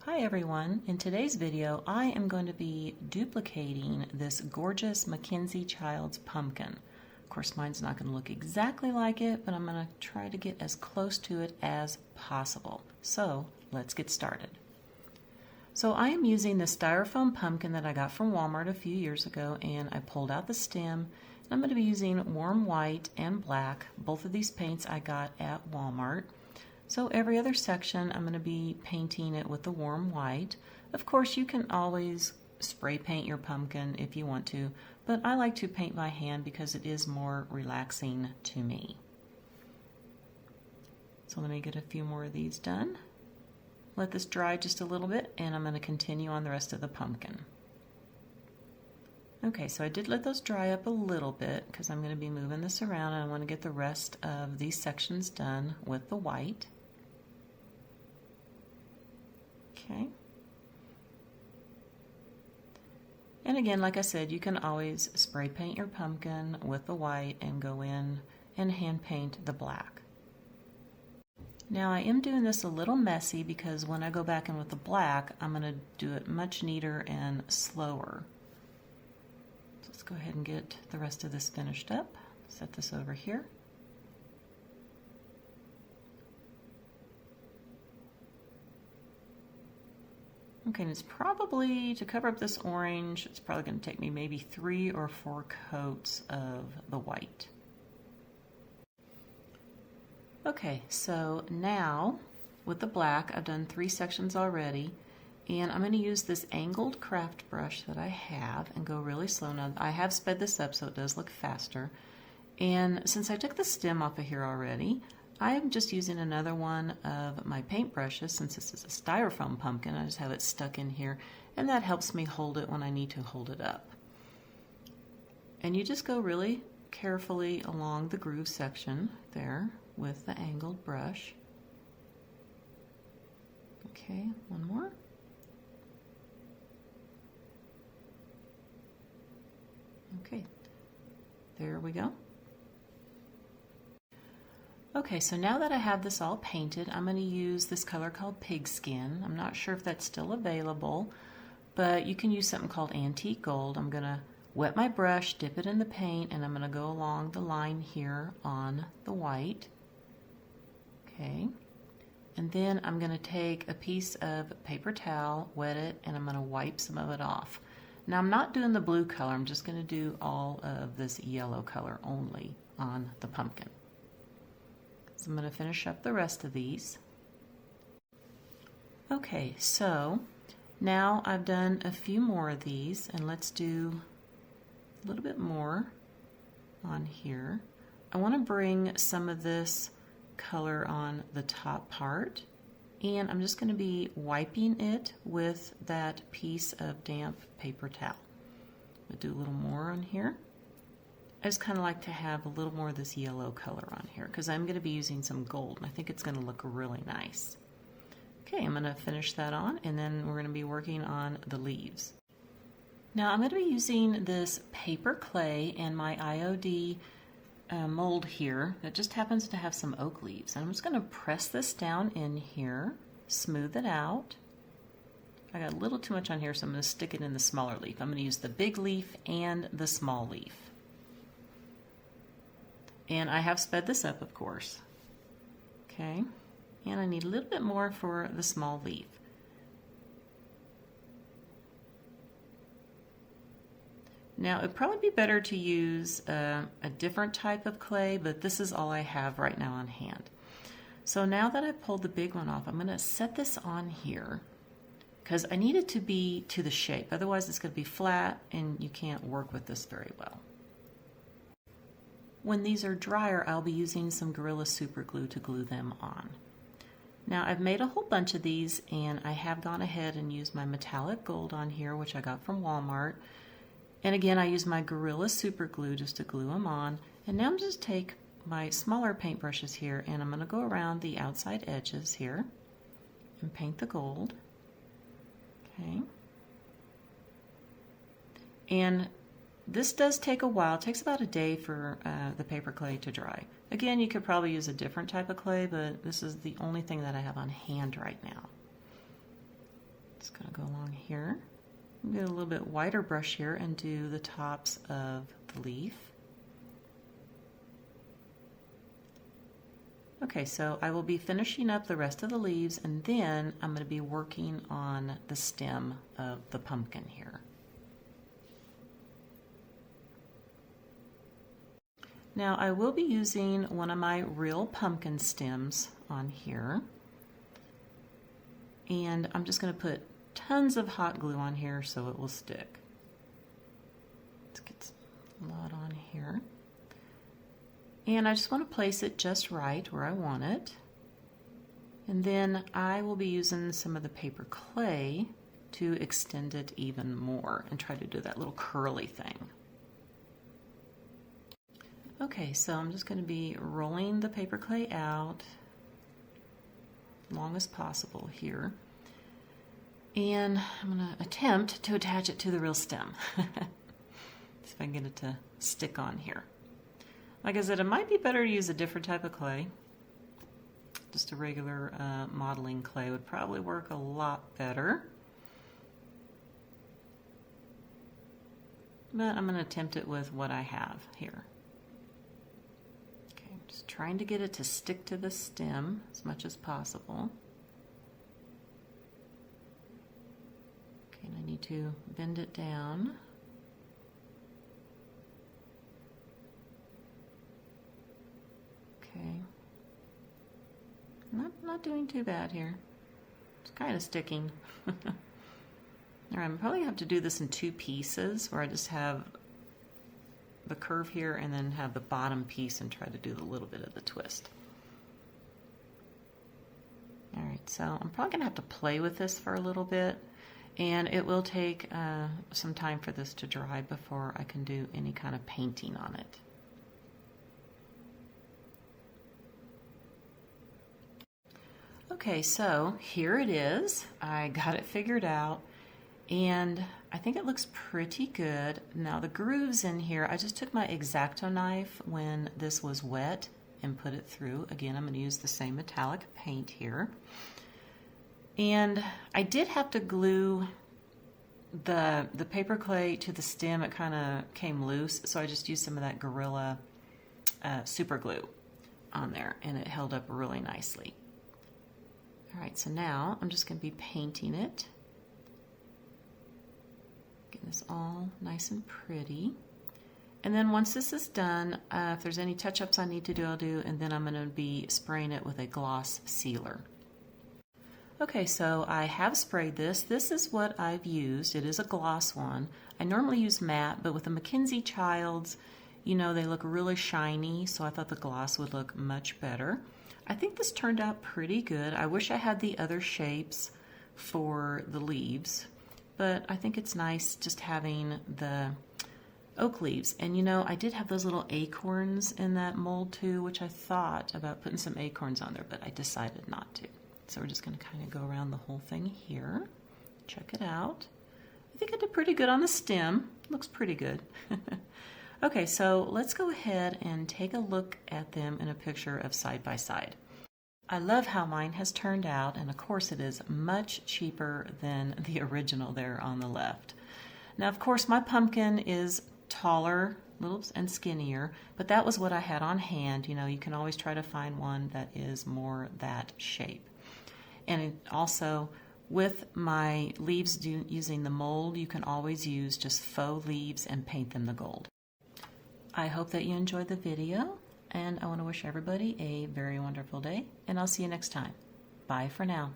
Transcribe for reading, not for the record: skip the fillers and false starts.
Hi everyone, in today's video I am going to be duplicating this gorgeous MacKenzie Childs pumpkin. Of course mine's not going to look exactly like it, but I'm going to try to get as close to it as possible. So let's get started. So I am using the styrofoam pumpkin that I got from Walmart a few years ago, and I pulled out the stem. I'm going to be using warm white and black. Both of these paints I got at Walmart. So every other section I'm going to be painting it with the warm white. Of course you can always spray paint your pumpkin if you want to, but I like to paint by hand because it is more relaxing to me. So let me get a few more of these done. Let this dry just a little bit and I'm going to continue on the rest of the pumpkin. Okay, so I did let those dry up a little bit because I'm going to be moving this around and I want to get the rest of these sections done with the white. Okay. And again, like I said, you can always spray paint your pumpkin with the white and go in and hand paint the black. Now I am doing this a little messy because when I go back in with the black, I'm going to do it much neater and slower. So let's go ahead and get the rest of this finished up. Set this over here. Okay, and it's probably, to cover up this orange, it's probably going to take me maybe 3 or 4 coats of the white. Okay, so now with the black, I've done 3 sections already, and I'm going to use this angled craft brush that I have and go really slow. Now, I have sped this up so it does look faster, and since I took the stem off of here already, I am just using another one of my paint brushes. Since this is a styrofoam pumpkin, I just have it stuck in here, and that helps me hold it when I need to hold it up. And you just go really carefully along the groove section there with the angled brush. Okay, one more. Okay, there we go. Okay, so now that I have this all painted, I'm going to use this color called Pigskin. I'm not sure if that's still available, but you can use something called Antique Gold. I'm going to wet my brush, dip it in the paint, and I'm going to go along the line here on the white. Okay, and then I'm going to take a piece of paper towel, wet it, and I'm going to wipe some of it off. Now I'm not doing the blue color, I'm just going to do all of this yellow color only on the pumpkin. So I'm going to finish up the rest of these. Okay, so now I've done a few more of these, and let's do a little bit more on here. I want to bring some of this color on the top part, and I'm just going to be wiping it with that piece of damp paper towel. I'll do a little more on here. I just kind of like to have a little more of this yellow color on here because I'm going to be using some gold and I think it's going to look really nice. Okay, I'm going to finish that on and then we're going to be working on the leaves. Now I'm going to be using this paper clay and my IOD mold here that just happens to have some oak leaves. And I'm just going to press this down in here, smooth it out. I got a little too much on here, so I'm going to stick it in the smaller leaf. I'm going to use the big leaf and the small leaf. And I have sped this up, of course. Okay, and I need a little bit more for the small leaf. Now, it'd probably be better to use a different type of clay, but this is all I have right now on hand. So now that I pulled the big one off, I'm going to set this on here because I need it to be to the shape. Otherwise, it's going to be flat and you can't work with this very well. When these are drier, I'll be using some Gorilla Super Glue to glue them on. Now I've made a whole bunch of these and I have gone ahead and used my metallic gold on here, which I got from Walmart. And again, I use my Gorilla Super Glue just to glue them on. And now I'm just take my smaller paint brushes here and I'm going to go around the outside edges here and paint the gold. Okay. And this does take a while. It takes about a day for the paper clay to dry. Again, you could probably use a different type of clay, but this is the only thing that I have on hand right now. Just gonna go along here. Get a little bit wider brush here and do the tops of the leaf. Okay, so I will be finishing up the rest of the leaves, and then I'm going to be working on the stem of the pumpkin here. Now I will be using one of my real pumpkin stems on here, and I'm just going to put tons of hot glue on here so it will stick. Let's get a lot on here. And I just want to place it just right where I want it. And then I will be using some of the paper clay to extend it even more and try to do that little curly thing. Okay, so I'm just going to be rolling the paper clay out long as possible here. And I'm going to attempt to attach it to the real stem. See if I can get it to stick on here. Like I said, it might be better to use a different type of clay. Just a regular modeling clay would probably work a lot better. But I'm going to attempt it with what I have here. Okay, just trying to get it to stick to the stem as much as possible. Okay, and I need to bend it down. Okay, not doing too bad here. It's kind of sticking. All right, I'm probably have to do this in two pieces, where I just have the curve here and then have the bottom piece and try to do a little bit of the twist. All right, so I'm probably gonna have to play with this for a little bit, and it will take some time for this to dry before I can do any kind of painting on it. Okay, so here it is. I got it figured out, and I think it looks pretty good. Now the grooves in here, I just took my X-Acto knife when this was wet and put it through. Again, I'm going to use the same metallic paint here. And I did have to glue the paper clay to the stem. It kind of came loose, so I just used some of that Gorilla super glue on there, and it held up really nicely. All right, so now I'm just going to be painting it. Getting this all nice and pretty. And then once this is done, if there's any touch-ups I need to do, I'll do, and then I'm going to be spraying it with a gloss sealer. Okay, so I have sprayed this. This is what I've used. It is a gloss one. I normally use matte, but with the MacKenzie Childs, you know, they look really shiny, so I thought the gloss would look much better. I think this turned out pretty good. I wish I had the other shapes for the leaves, but I think it's nice just having the oak leaves. And you know, I did have those little acorns in that mold too, which I thought about putting some acorns on there, but I decided not to. So we're just going to kind of go around the whole thing here. Check it out. I think I did pretty good on the stem. Looks pretty good. Okay, so let's go ahead and take a look at them in a picture of side by side. I love how mine has turned out, and of course it is much cheaper than the original there on the left. Now, of course, my pumpkin is taller, little and skinnier, but that was what I had on hand. You know, you can always try to find one that is more that shape. And also, with my leaves using the mold, you can always use just faux leaves and paint them the gold. I hope that you enjoyed the video, and I want to wish everybody a very wonderful day, and I'll see you next time. Bye for now.